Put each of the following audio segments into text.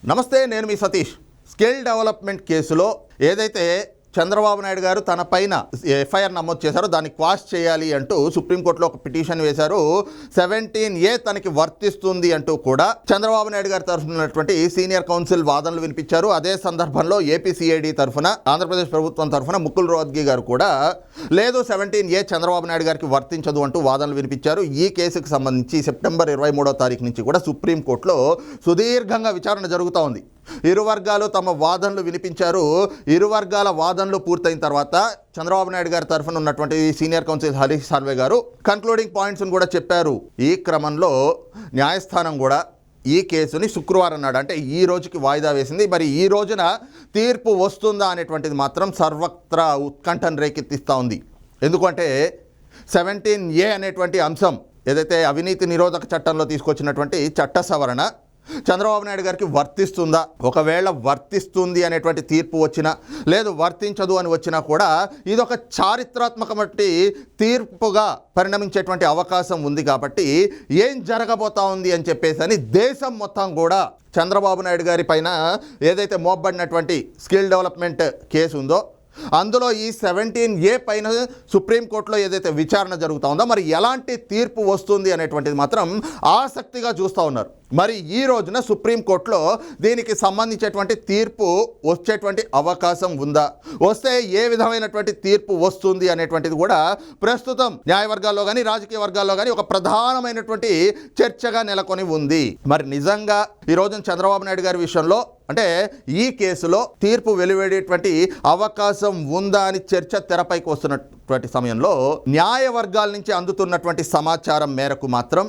నమస్తే, నేను మీ Satish. Skill development కేసులో ఏదైతే చంద్రబాబు నాయుడు గారు తన పైన ఎఫ్ఐఆర్ నమోదు చేశారో దాన్ని క్వాష్ చేయాలి అంటూ సుప్రీంకోర్టులో ఒక పిటిషన్ వేశారు. 17A తనకి వర్తిస్తుంది అంటూ కూడా చంద్రబాబు నాయుడు గారి తరఫున ఉన్నటువంటి సీనియర్ కౌన్సిల్ వాదనలు వినిపించారు. అదే సందర్భంలో ఏపీసీఐడి తరఫున, ఆంధ్రప్రదేశ్ ప్రభుత్వం తరఫున ముకుల్ రోహత్గి గారు కూడా లేదు 17A చంద్రబాబు నాయుడు గారికి వర్తించదు అంటూ వాదనలు వినిపించారు. ఈ కేసుకు సంబంధించి సెప్టెంబర్ 23వ తారీఖు నుంచి కూడా సుప్రీంకోర్టులో సుదీర్ఘంగా విచారణ జరుగుతూ ఉంది. ఇరు వర్గాలు తమ వాదనలు వినిపించారు. ఇరు వర్గాల వాదనలు పూర్తయిన తర్వాత చంద్రబాబు నాయుడు గారి తరఫున ఉన్నటువంటి సీనియర్ కౌన్సిల్ హరీష్ సాల్వే గారు కన్క్లూడింగ్ పాయింట్స్ని కూడా చెప్పారు. ఈ క్రమంలో న్యాయస్థానం కూడా ఈ కేసుని శుక్రవారం నాడు, అంటే ఈ రోజుకి వాయిదా వేసింది. మరి ఈ రోజున తీర్పు వస్తుందా అనేటువంటిది మాత్రం సర్వత్రా ఉత్కంఠను రేకెత్తిస్తూ ఉంది. ఎందుకంటే 17A అనేటువంటి అంశం ఏదైతే అవినీతి నిరోధక చట్టంలో తీసుకొచ్చినటువంటి చట్ట సవరణ చంద్రబాబు నాయుడు గారికి వర్తిస్తుందా, ఒకవేళ వర్తిస్తుంది అనేటువంటి తీర్పు వచ్చినా, లేదు వర్తించదు అని వచ్చినా కూడా ఇదొక చారిత్రాత్మకమైన తీర్పుగా పరిణమించేటువంటి అవకాశం ఉంది. కాబట్టి ఏం జరగబోతా ఉంది అని చెప్పేసి అని దేశం మొత్తం కూడా చంద్రబాబు నాయుడు గారి పైన ఏదైతే మోపబడినటువంటి స్కిల్ డెవలప్మెంట్ కేసు ఉందో అందులో ఈ 17A పైన సుప్రీంకోర్టులో ఏదైతే విచారణ జరుగుతూ ఉందో మరి ఎలాంటి తీర్పు వస్తుంది అనేటువంటిది మాత్రం ఆసక్తిగా చూస్తూ ఉన్నారు. మరి ఈ రోజున సుప్రీంకోర్టులో దీనికి సంబంధించేటువంటి తీర్పు వచ్చేటువంటి అవకాశం ఉందా, వస్తే ఏ విధమైనటువంటి తీర్పు వస్తుంది అనేటువంటిది కూడా ప్రస్తుతం న్యాయవర్గాల్లో కానీ రాజకీయ వర్గాల్లో కానీ ఒక ప్రధానమైనటువంటి చర్చగా నెలకొని ఉంది. మరి నిజంగా ఈ రోజున చంద్రబాబు నాయుడు గారి విషయంలో అంటే ఈ కేసులో తీర్పు వెలువడేటువంటి అవకాశం ఉందా అని చర్చ తెరపైకి వస్తున్నటువంటి సమయంలో న్యాయవర్గాల నుంచి అందుతున్నటువంటి సమాచారం మేరకు మాత్రం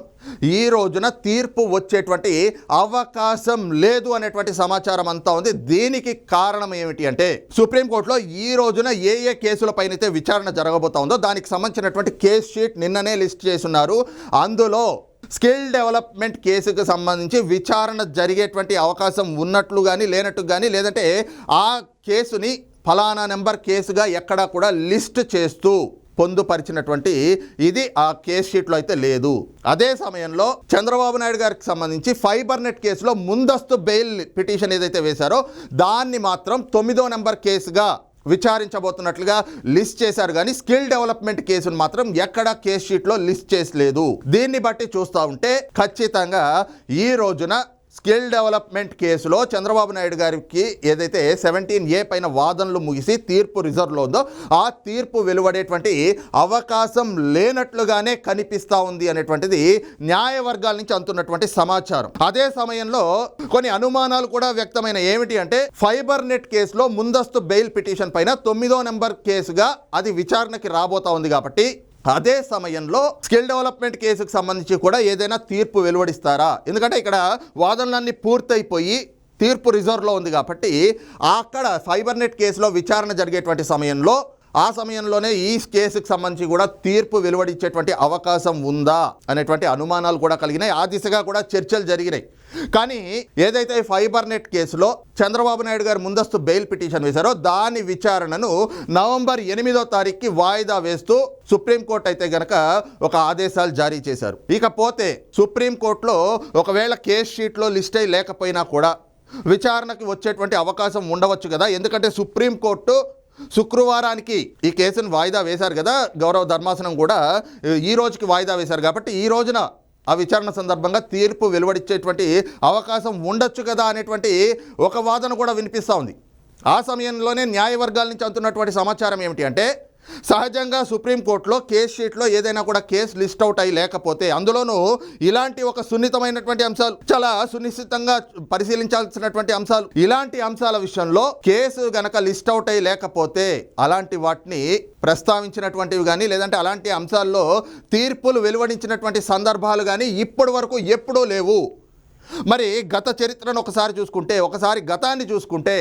ఈ రోజున తీర్పు వచ్చేటువంటి అవకాశం లేదు అనేటువంటి సమాచారం అంతా ఉంది. దీనికి కారణం ఏమిటి అంటే సుప్రీంకోర్టులో ఈ రోజున ఏ కేసులపైన అయితే విచారణ జరగబోతా ఉందో దానికి సంబంధించినటువంటి కేస్ షీట్ నిన్ననే లిస్ట్ చేస్తున్నారు. అందులో స్కిల్ డెవలప్మెంట్ కేసుకు సంబంధించి విచారణ జరిగేటువంటి అవకాశం ఉన్నట్లు కానీ లేనట్టు కానీ, లేదంటే ఆ కేసుని ఫలానా నెంబర్ కేసుగా ఎక్కడా కూడా లిస్ట్ చేస్తూ పొందుపరిచినటువంటి ఇది ఆ కేస్ షీట్లో అయితే లేదు. అదే సమయంలో చంద్రబాబు నాయుడు గారికి సంబంధించి ఫైబర్ నెట్ కేసులో ముందస్తు బెయిల్ పిటిషన్ ఏదైతే వేశారో దాన్ని మాత్రం 9వ నెంబర్ కేసుగా విచారించబోతున్నట్లుగా లిస్ట్ చేశారు. కానీ స్కిల్ డెవలప్మెంట్ కేసును మాత్రం ఎక్కడా కేస్ షీట్లో లిస్ట్ చేసలేదు. దీన్ని బట్టి చూస్తూ ఉంటే ఖచ్చితంగా ఈ రోజున స్కిల్ డెవలప్మెంట్ కేసులో చంద్రబాబు నాయుడు గారికి ఏదైతే 17A పైన వాదనలు ముగిసి తీర్పు రిజర్వ్లో ఉందో ఆ తీర్పు వెలువడేటువంటి అవకాశం లేనట్లుగానే కనిపిస్తూ ఉంది అనేటువంటిది న్యాయవర్గాల నుంచి అందుతున్నటువంటి సమాచారం. అదే సమయంలో కొన్ని అనుమానాలు కూడా వ్యక్తమైన ఏమిటి అంటే ఫైబర్ నెట్ కేసులో ముందస్తు బెయిల్ పిటిషన్ పైన 9వ నెంబర్ కేసుగా అది విచారణకి రాబోతా ఉంది. కాబట్టి అదే సమయంలో స్కిల్ డెవలప్మెంట్ కేసుకు సంబంధించి కూడా ఏదైనా తీర్పు వెలువడిస్తారా? ఎందుకంటే ఇక్కడ వాదనలన్నీ పూర్తయిపోయి తీర్పు రిజర్వ్లో ఉంది. కాబట్టి అక్కడ ఫైబర్ నెట్ కేసులో విచారణ జరిగేటువంటి సమయంలో ఆ సమయంలోనే ఈ కేసుకు సంబంధించి కూడా తీర్పు వెలువడించేటువంటి అవకాశం ఉందా అనేటువంటి అనుమానాలు కూడా కలిగినాయి. ఆ దిశగా కూడా చర్చలు జరిగినాయి. కానీ ఏదైతే ఫైబర్ నెట్ కేసులో చంద్రబాబు నాయుడు గారు ముందస్తు బెయిల్ పిటిషన్ వేశారో దాని విచారణను నవంబర్ 8వ తారీఖుకి వాయిదా వేస్తూ సుప్రీంకోర్టు అయితే గనక ఒక ఆదేశాలు జారీ చేశారు. ఇకపోతే సుప్రీంకోర్టులో ఒకవేళ కేస్ షీట్లో లిస్ట్ అయి లేకపోయినా కూడా విచారణకి వచ్చేటువంటి అవకాశం ఉండవచ్చు కదా. ఎందుకంటే సుప్రీంకోర్టు శుక్రవారానికి ఈ కేసును వాయిదా వేశారు కదా, గౌరవ ధర్మాసనం కూడా ఈ రోజుకి వాయిదా వేశారు. కాబట్టి ఈ రోజున ఆ విచారణ సందర్భంగా తీర్పు వెలువడించేటువంటి అవకాశం ఉండొచ్చు కదా అనేటువంటి ఒక వాదన కూడా వినిపిస్తూ ఉంది. ఆ సమయంలోనే న్యాయవర్గాల నుంచి అందుతున్నటువంటి సమాచారం ఏమిటి అంటే సహజంగా సుప్రీంకోర్టులో కేస్ షీట్లో ఏదైనా కూడా కేసు లిస్ట్ అవుట్ అయి లేకపోతే అందులోనూ ఇలాంటి ఒక సున్నితమైనటువంటి అంశాలు, చాలా సునిశ్చితంగా పరిశీలించాల్సినటువంటి అంశాలు, ఇలాంటి అంశాల విషయంలో కేసు గనక లిస్ట్ అవుట్ అయి లేకపోతే అలాంటి వాటిని ప్రస్తావించినటువంటివి కానీ, లేదంటే అలాంటి అంశాల్లో తీర్పులు వెలువడించినటువంటి సందర్భాలు కానీ ఇప్పటి వరకు ఎప్పుడూ లేవు. మరి గత చరిత్రను ఒకసారి గతాన్ని చూసుకుంటే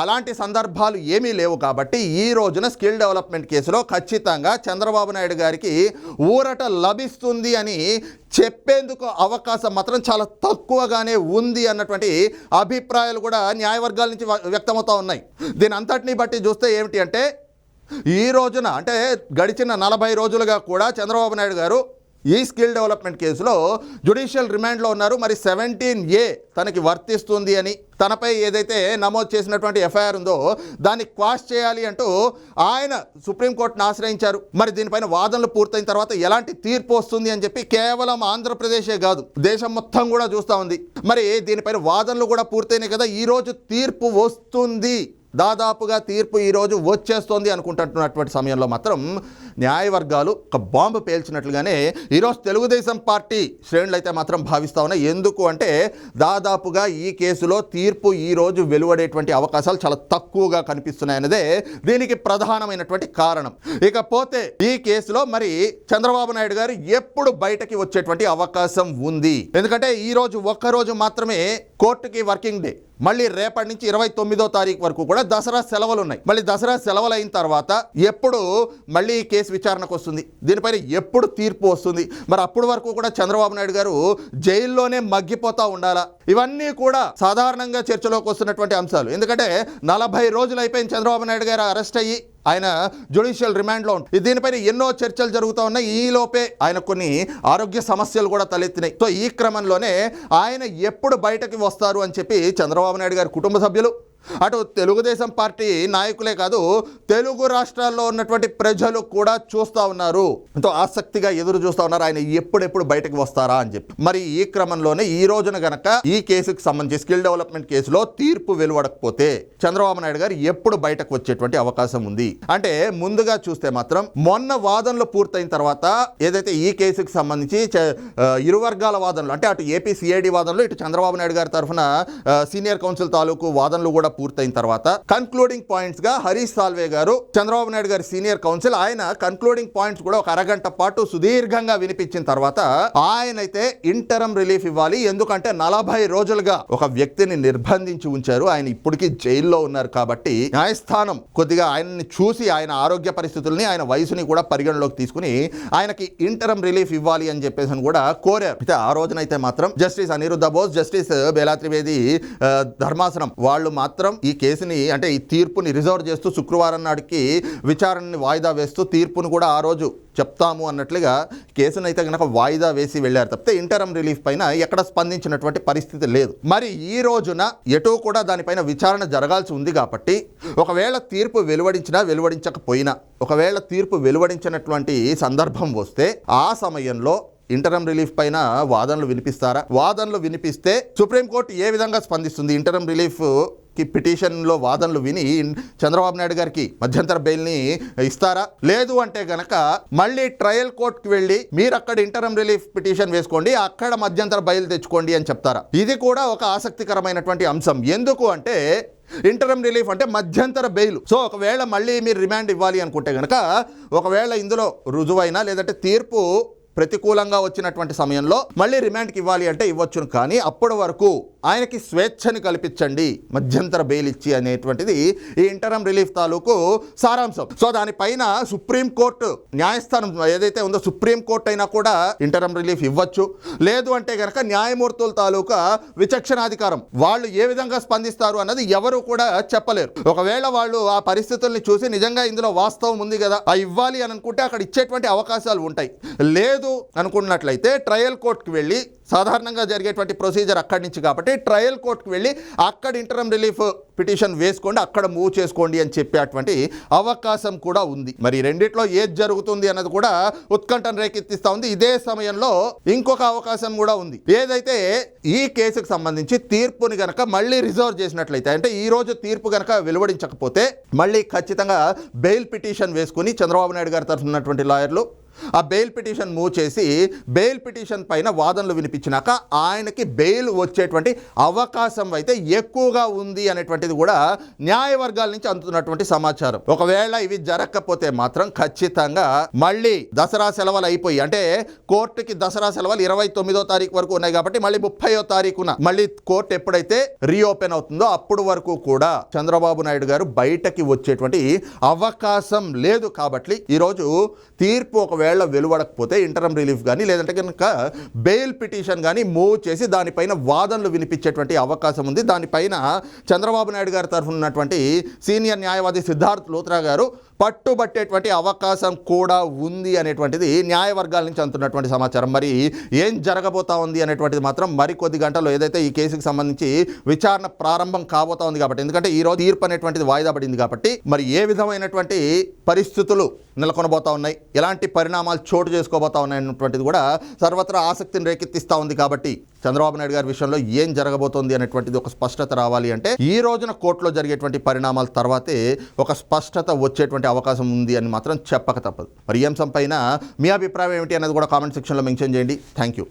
అలాంటి సందర్భాలు ఏమీ లేవు. కాబట్టి ఈ రోజున స్కిల్ డెవలప్మెంట్ కేసులో ఖచ్చితంగా చంద్రబాబు నాయుడు గారికి ఊరట లభిస్తుంది అని చెప్పేందుకు అవకాశం మాత్రం చాలా తక్కువగానే ఉంది అన్నటువంటి అభిప్రాయాలు కూడా న్యాయవర్గాల నుంచి వ్యక్తమవుతూ ఉన్నాయి. దీని అంతటిని బట్టి చూస్తే ఏమిటి అంటే ఈ రోజున అంటే గడిచిన 40 రోజులుగా కూడా చంద్రబాబు నాయుడు గారు ఈ స్కిల్ డెవలప్మెంట్ కేసులో జ్యుడిషియల్ రిమాండ్లో ఉన్నారు. మరి 17A తనకి వర్తిస్తుంది అని తనపై ఏదైతే నమోదు చేసినటువంటి ఎఫ్ఐఆర్ ఉందో దాన్ని క్వాష్ చేయాలి అంటూ ఆయన సుప్రీంకోర్టును ఆశ్రయించారు. మరి దీనిపైన వాదనలు పూర్తయిన తర్వాత ఎలాంటి తీర్పు వస్తుంది అని చెప్పి కేవలం ఆంధ్రప్రదేశే కాదు దేశం మొత్తం కూడా చూస్తూ ఉంది. మరి దీనిపైన వాదనలు కూడా పూర్తయినాయి కదా, ఈరోజు తీర్పు వస్తుంది, దాదాపుగా తీర్పు ఈరోజు వచ్చేస్తోంది అనుకుంటున్నటువంటి సమయంలో మాత్రం న్యాయవర్గాలు ఒక బాంబు పేల్చినట్లుగానే ఈరోజు తెలుగుదేశం పార్టీ శ్రేణులు అయితే మాత్రం భావిస్తా ఉన్నాయి. ఎందుకు అంటే దాదాపుగా ఈ కేసులో తీర్పు ఈరోజు వెలువడేటువంటి అవకాశాలు చాలా తక్కువగా కనిపిస్తున్నాయన్నదే దీనికి ప్రధానమైనటువంటి కారణం. ఇకపోతే ఈ కేసులో మరి చంద్రబాబు నాయుడు గారు ఎప్పుడు బయటకి వచ్చేటువంటి అవకాశం ఉంది? ఎందుకంటే ఈరోజు ఒక్కరోజు మాత్రమే కోర్టుకి వర్కింగ్ డే, మళ్ళీ రేపటి నుంచి 29వ తారీఖు వరకు కూడా దసరా సెలవులు ఉన్నాయి. మళ్ళీ దసరా సెలవులు అయిన తర్వాత ఎప్పుడు మళ్ళీ ఈ కేసు విచారణకు వస్తుంది, దీనిపైన ఎప్పుడు తీర్పు వస్తుంది? మరి అప్పటి వరకు కూడా చంద్రబాబు నాయుడు గారు జైల్లోనే మగ్గిపోతా ఉండాలా? ఇవన్నీ కూడా సాధారణంగా చర్చలోకి వస్తున్నటువంటి అంశాలు. ఎందుకంటే 40 రోజులు అయిపోయింది చంద్రబాబు నాయుడు గారు అరెస్ట్ అయ్యి ఆయన జ్యుడిషియల్ రిమాండ్లో ఉంటుంది. దీనిపైన ఎన్నో చర్చలు జరుగుతూ ఉన్నాయి. ఈలోపే ఆయన కొన్ని ఆరోగ్య సమస్యలు కూడా తలెత్తినాయి. సో ఈ క్రమంలోనే ఆయన ఎప్పుడు బయటకు వస్తారు అని చెప్పి చంద్రబాబు నాయుడు గారి కుటుంబ సభ్యులు, అటు తెలుగుదేశం పార్టీ నాయకులే కాదు తెలుగు రాష్ట్రాల్లో ఉన్నటువంటి ప్రజలు కూడా చూస్తూ ఉన్నారు, ఎంతో ఆసక్తిగా ఎదురు చూస్తూ ఉన్నారు ఆయన ఎప్పుడెప్పుడు బయటకు వస్తారా అని చెప్పి. మరి ఈ క్రమంలోనే ఈ రోజున గనక ఈ కేసుకు సంబంధించి స్కిల్ డెవలప్మెంట్ కేసులో తీర్పు వెలువడకపోతే చంద్రబాబు నాయుడు గారు ఎప్పుడు బయటకు వచ్చేటువంటి అవకాశం ఉంది అంటే, ముందుగా చూస్తే మాత్రం మొన్న వాదనలు పూర్తయిన తర్వాత ఏదైతే ఈ కేసుకు సంబంధించి ఇరు వర్గాల వాదనలు అంటే అటు ఏపీ సిఐడి వాదనలు, ఇటు చంద్రబాబు నాయుడు గారి తరఫున సీనియర్ కౌన్సిల్ తాలూకు వాదనలు కూడా పూర్తయిన తర్వాత కన్క్లూడింగ్ పాయింట్స్ గా హరీష్ సాల్వే గారు, చంద్రబాబు నాయుడు గారి సీనియర్ కౌన్సిల్, ఆయన కన్క్లూడింగ్ పాయింట్స్ కూడా ఒక అరగంట పాటు సుదీర్ఘంగా వినిపించిన తర్వాత ఆయనైతే ఇంటరమ్ రిలీఫ్ ఇవ్వాలి. ఎందుకంటే 40 రోజులుగా ఒక వ్యక్తిని నిర్బంధించి ఉంచారు, ఆయన ఇప్పటికీ జైల్లో ఉన్నారు కాబట్టి న్యాయస్థానం కొద్దిగా ఆయన్ని చూసి ఆయన ఆరోగ్య పరిస్థితుల్ని, ఆయన వయసుని కూడా పరిగణలోకి తీసుకుని ఆయనకి ఇంటరమ్ రిలీఫ్ ఇవ్వాలి అని చెప్పేసి కూడా కోరారు. అయితే ఆ రోజునైతే మాత్రం జస్టిస్ అనిరుద్ధ బోస్, జస్టిస్ బేలా త్రివేది ధర్మాసనం వాళ్ళు మాత్రం ఈ కేసుని అంటే ఈ తీర్పుని రిజర్వ్ చేస్తూ శుక్రవారం నాటికి విచారణని వాయిదా వేస్తూ తీర్పును కూడా ఆ రోజు చెప్తాము అన్నట్లుగా కేసును అయితే కనుక వాయిదా వేసి వెళ్ళారు తప్పితే ఇంటరమ్ రిలీఫ్ పైన ఎక్కడ స్పందించినటువంటి పరిస్థితి లేదు. మరి ఈ రోజున ఎటు కూడా దానిపైన విచారణ జరగాల్సి ఉంది కాబట్టి ఒకవేళ తీర్పు వెలువడించకపోయినా, ఒకవేళ తీర్పు వెలువడించినటువంటి సందర్భం వస్తే ఆ సమయంలో ఇంటరమ్ రిలీఫ్ పైన వాదనలు వినిపిస్తారా? వాదనలు వినిపిస్తే సుప్రీంకోర్టు ఏ విధంగా స్పందిస్తుంది? ఇంటరమ్ రిలీఫ్ కి పిటిషన్లో వాదనలు విని చంద్రబాబు నాయుడు గారికి మధ్యంతర బెయిల్ని ఇస్తారా? లేదు అంటే గనక మళ్ళీ ట్రయల్ కోర్టుకి వెళ్ళి మీరు అక్కడ ఇంటరమ్ రిలీఫ్ పిటిషన్ వేసుకోండి, అక్కడ మధ్యంతర బెయిల్ తెచ్చుకోండి అని చెప్తారా? ఇది కూడా ఒక ఆసక్తికరమైనటువంటి అంశం. ఎందుకు అంటే ఇంటరమ్ రిలీఫ్ అంటే మధ్యంతర బెయిల్. సో ఒకవేళ మళ్ళీ మీరు రిమాండ్ ఇవ్వాలి అనుకుంటే కనుక ఒకవేళ ఇందులో రుజువైనా లేదంటే తీర్పు ప్రతికూలంగా వచ్చినటువంటి సమయంలో మళ్ళీ రిమాండ్కి ఇవ్వాలి అంటే ఇవ్వచ్చును. కానీ అప్పటి వరకు ఆయనకి స్వేచ్ఛని కల్పించండి మధ్యంతర బెయిల్ ఇచ్చి అనేటువంటిది ఈ ఇంటరమ్ రిలీఫ్ తాలూకు సారాంశం. సో దానిపైన సుప్రీంకోర్టు న్యాయస్థానం ఏదైతే ఉందో సుప్రీంకోర్టు అయినా కూడా ఇంటరమ్ రిలీఫ్ ఇవ్వచ్చు. లేదు అంటే కనుక న్యాయమూర్తుల తాలూకా విచక్షణాధికారం, వాళ్ళు ఏ విధంగా స్పందిస్తారు అన్నది ఎవరు కూడా చెప్పలేరు. ఒకవేళ వాళ్ళు ఆ పరిస్థితుల్ని చూసి నిజంగా ఇందులో వాస్తవం ఉంది కదా ఆ ఇవ్వాలి అని అనుకుంటే అక్కడ ఇచ్చేటువంటి అవకాశాలు ఉంటాయి. లేదు అనుకున్నట్లయితే ట్రయల్ కోర్టుకు వెళ్ళి, సాధారణంగా జరిగేటువంటి ప్రొసీజర్ అక్కడి నుంచి కాబట్టి ట్రయల్ కోర్టుకు వెళ్ళి అక్కడ ఇంటరమ్ రిలీఫ్ పిటిషన్ వేసుకోండి, అక్కడ మూవ్ చేసుకోండి అని చెప్పేటువంటి అవకాశం కూడా ఉంది. మరి రెండిట్లో ఏది జరుగుతుంది అన్నది కూడా ఉత్కంఠను రేకెత్తిస్తా ఉంది. ఇదే సమయంలో ఇంకొక అవకాశం కూడా ఉంది. ఏదైతే ఈ కేసుకు సంబంధించి తీర్పుని గనక మళ్ళీ రిజర్వ్ చేసినట్లయితే, అంటే ఈ రోజు తీర్పు గనక వెలువడించకపోతే మళ్ళీ ఖచ్చితంగా బెయిల్ పిటిషన్ వేసుకుని చంద్రబాబు నాయుడు గారి తరఫున ఉన్నటువంటి లాయర్లు ఆ బెయిల్ పిటిషన్ మూవ్ చేసి బెయిల్ పిటిషన్ పైన వాదనలు వినిపించినాక ఆయనకి బెయిల్ వచ్చేటువంటి అవకాశం అయితే ఎక్కువగా ఉంది అనేటువంటిది కూడా న్యాయవర్గాల నుంచి అందుతున్నటువంటి సమాచారం. ఒకవేళ ఇవి జరగకపోతే మాత్రం ఖచ్చితంగా మళ్ళీ దసరా సెలవులు అయిపోయి, అంటే కోర్టుకి దసరా సెలవులు 29వ తారీఖు వరకు ఉన్నాయి కాబట్టి మళ్ళీ 30వ తారీఖున మళ్ళీ కోర్టు ఎప్పుడైతే రీఓపెన్ అవుతుందో అప్పుడు వరకు కూడా చంద్రబాబు నాయుడు గారు బయటకి వచ్చేటువంటి అవకాశం లేదు. కాబట్టి ఈరోజు తీర్పు ఒకవేళ వెలువడకపోతే ఇంటరమ్ రిలీఫ్ కానీ లేదంటే కనుక బెయిల్ పిటిషన్ కానీ మూవ్ చేసి దానిపైన వాదనలు వినిపించేటువంటి అవకాశం ఉంది. దానిపైన చంద్రబాబు నాయుడు గారి తరఫున ఉన్నటువంటి సీనియర్ న్యాయవాది సిద్ధార్థ్ లూత్రా గారు పట్టుబట్టేటువంటి అవకాశం కూడా ఉంది అనేటువంటిది న్యాయ వర్గాల నుంచి అందుతున్నటువంటి సమాచారం. మరి ఏం జరగబోతా ఉంది అనేటువంటిది మాత్రం మరికొద్ది గంటల్లో ఏదైతే ఈ కేసుకు సంబంధించి విచారణ ప్రారంభం కాబోతా ఉంది కాబట్టి, ఎందుకంటే ఈ రోజు తీర్పు అనేటువంటిది వాయిదా పడింది కాబట్టి, మరి ఏ విధమైనటువంటి పరిస్థితులు నెలకొనబోతా ఉన్నాయి, ఎలాంటి పరిణామాలు చోటు చేసుకోబోతా ఉన్నాయి అనేటువంటిది కూడా సర్వత్రా ఆసక్తిని రేకెత్తిస్తూ ఉంది. కాబట్టి చంద్రబాబు నాయుడు గారి విషయంలో ఏం జరగబోతోంది అనేటువంటిది ఒక స్పష్టత రావాలి అంటే ఈ రోజున కోర్టులో జరిగేటువంటి పరిణామాల తర్వాతే ఒక స్పష్టత వచ్చేటువంటి అవకాశం ఉంది అని మాత్రం చెప్పక తప్పదు. మరి ఈ అంశం పైన మీ అభిప్రాయం ఏమిటి అనేది కూడా కామెంట్ సెక్షన్లో మెన్షన్ చేయండి. Thank you.